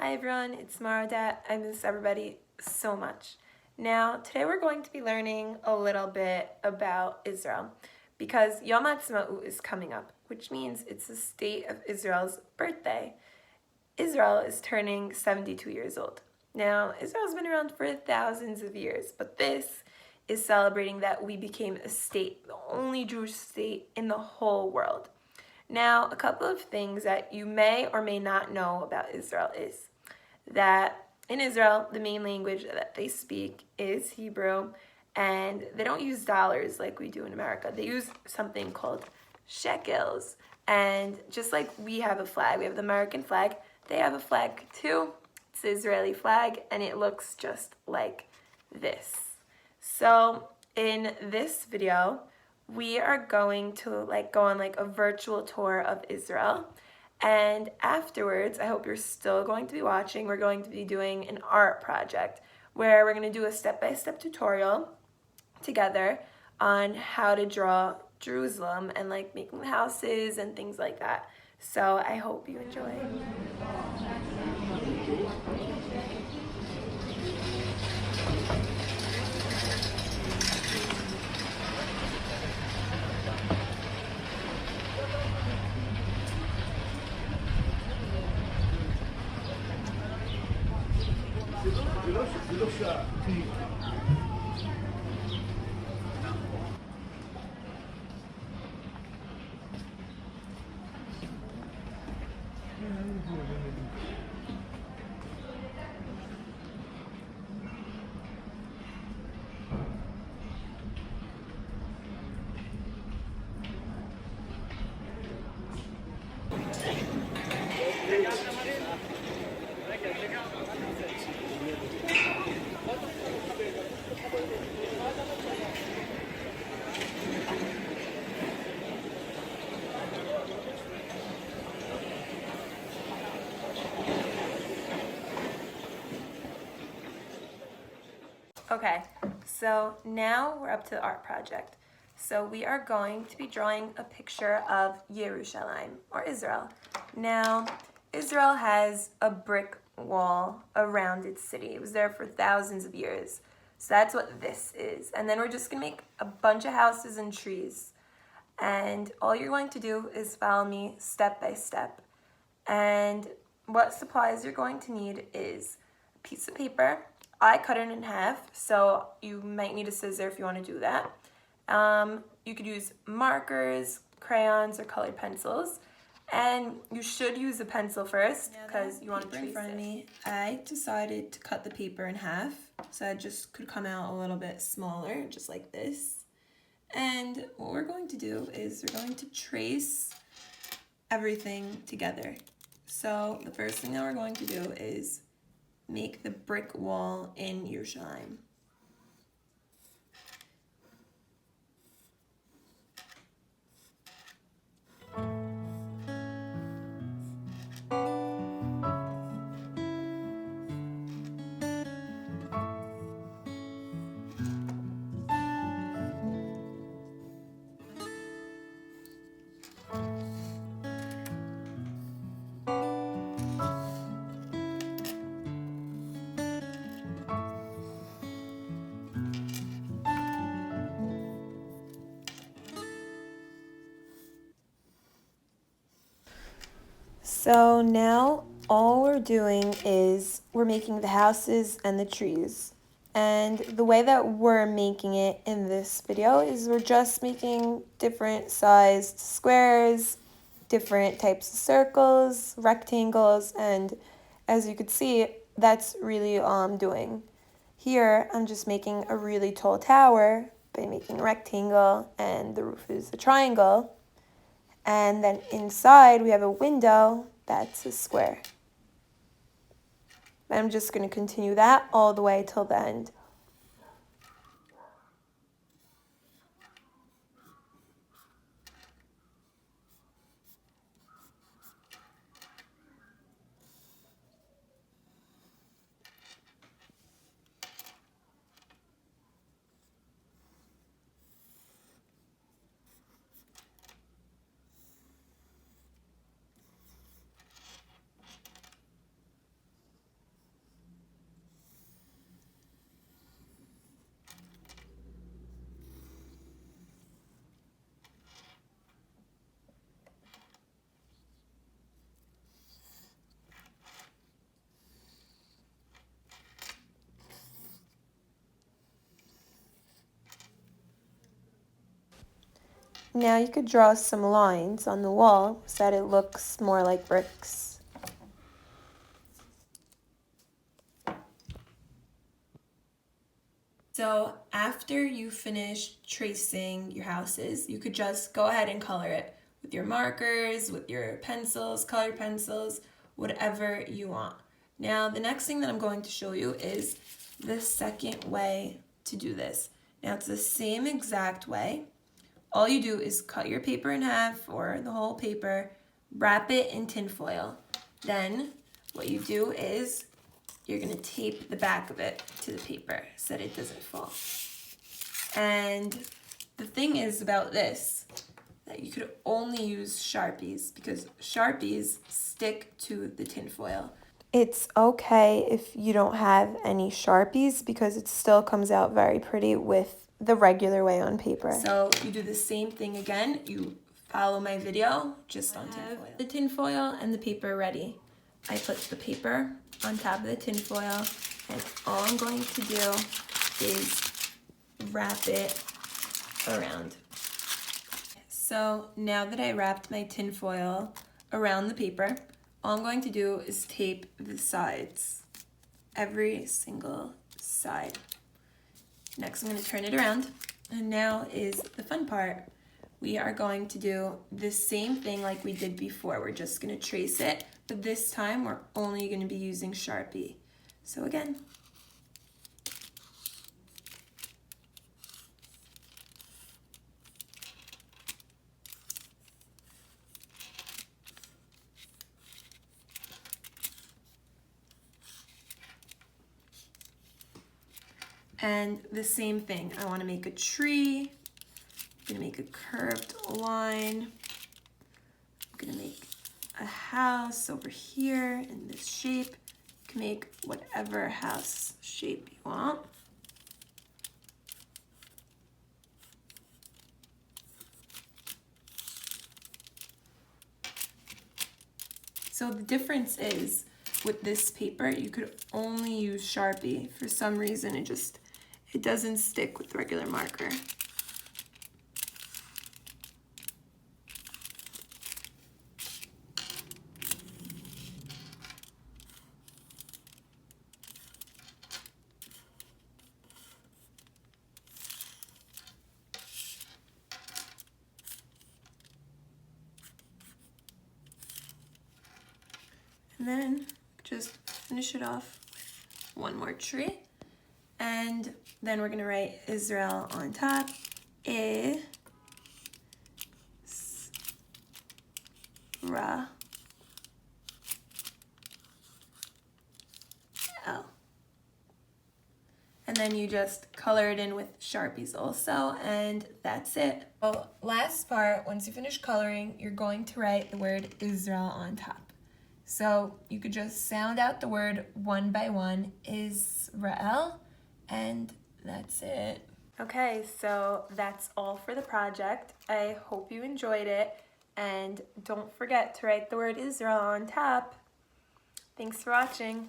Hi everyone, it's Morah Odette. I miss everybody so much. Now, today we're going to be learning a little bit about Israel because Yom Haatzmaut is coming up, which means it's the state of Israel's birthday. Israel is turning 72 years old. Now, Israel's been around for thousands of years, but this is celebrating that we became a state, the only Jewish state in the whole world. Now, a couple of things that you may or may not know about Israel is that in Israel, the main language that they speak is Hebrew, and they don't use dollars like we do in America. They use something called shekels. And just like we have a flag, we have the American flag, they have a flag too. It's the Israeli flag, and it looks just like this. So in this video, we are going to go on a virtual tour of Israel. And afterwards, I hope you're still going to be watching. We're going to be doing an art project where we're going to do a step-by-step tutorial together on how to draw Jerusalem and making the houses and things like that. So I hope you enjoy. Okay, so now we're up to the art project. So we are going to be drawing a picture of Yerushalayim, or Israel. Now, Israel has a brick wall around its city. It was there for thousands of years. So that's what this is. And then we're just going to make a bunch of houses and trees. And all you're going to do is follow me step by step. And what supplies you're going to need is a piece of paper. I cut it in half, so you might need a scissor if you want to do that. You could use markers, crayons, or colored pencils. And you should use a pencil first because you want to trace it. In front of me, I decided to cut the paper in half so it just could come out a little bit smaller, just like this. And what we're going to do is we're going to trace everything together. So the first thing that we're going to do is make the brick wall in Yerushalayim. So now all we're doing is we're making the houses and the trees. And the way that we're making it in this video is we're just making different sized squares, different types of circles, rectangles, and as you could see, that's really all I'm doing. Here, I'm just making a really tall tower by making a rectangle, and the roof is a triangle. And then inside, we have a window that's a square. I'm just going to continue that all the way till the end. Now you could draw some lines on the wall so that it looks more like bricks. So after you finish tracing your houses, you could just go ahead and color it with your markers, with your pencils, colored pencils, whatever you want. Now the next thing that I'm going to show you is the second way to do this. Now it's the same exact way. All you do is cut your paper in half or the whole paper, wrap it in tin foil. Then what you do is you're going to tape the back of it to the paper so that it doesn't fall. And the thing is about this, that you could only use Sharpies because Sharpies stick to the tin foil. It's okay if you don't have any Sharpies because it still comes out very pretty with the regular way on paper. So you do the same thing again. You follow my video just on tin foil. The tin foil and the paper ready. I put the paper on top of the tin foil, and all I'm going to do is wrap it around. So now that I wrapped my tin foil around the paper, all I'm going to do is tape the sides, every single side. Next, I'm going to turn it around, and now is the fun part. We are going to do the same thing like we did before. We're just going to trace it, but this time we're only going to be using Sharpie. So again, and the same thing. I want to make a tree. I'm going to make a curved line. I'm going to make a house over here in this shape. You can make whatever house shape you want. So the difference is with this paper, you could only use Sharpie. For some reason, it doesn't stick with regular marker. And then just finish it off with one more tree. And then we're going to write Israel on top. Israel. And then you just color it in with Sharpies also, and that's it. Well, last part, once you finish coloring, you're going to write the word Israel on top. So you could just sound out the word one by one, Israel, and that's it. Okay, so that's all for the project. I hope you enjoyed it, and don't forget to write the word Israel on top. Thanks for watching.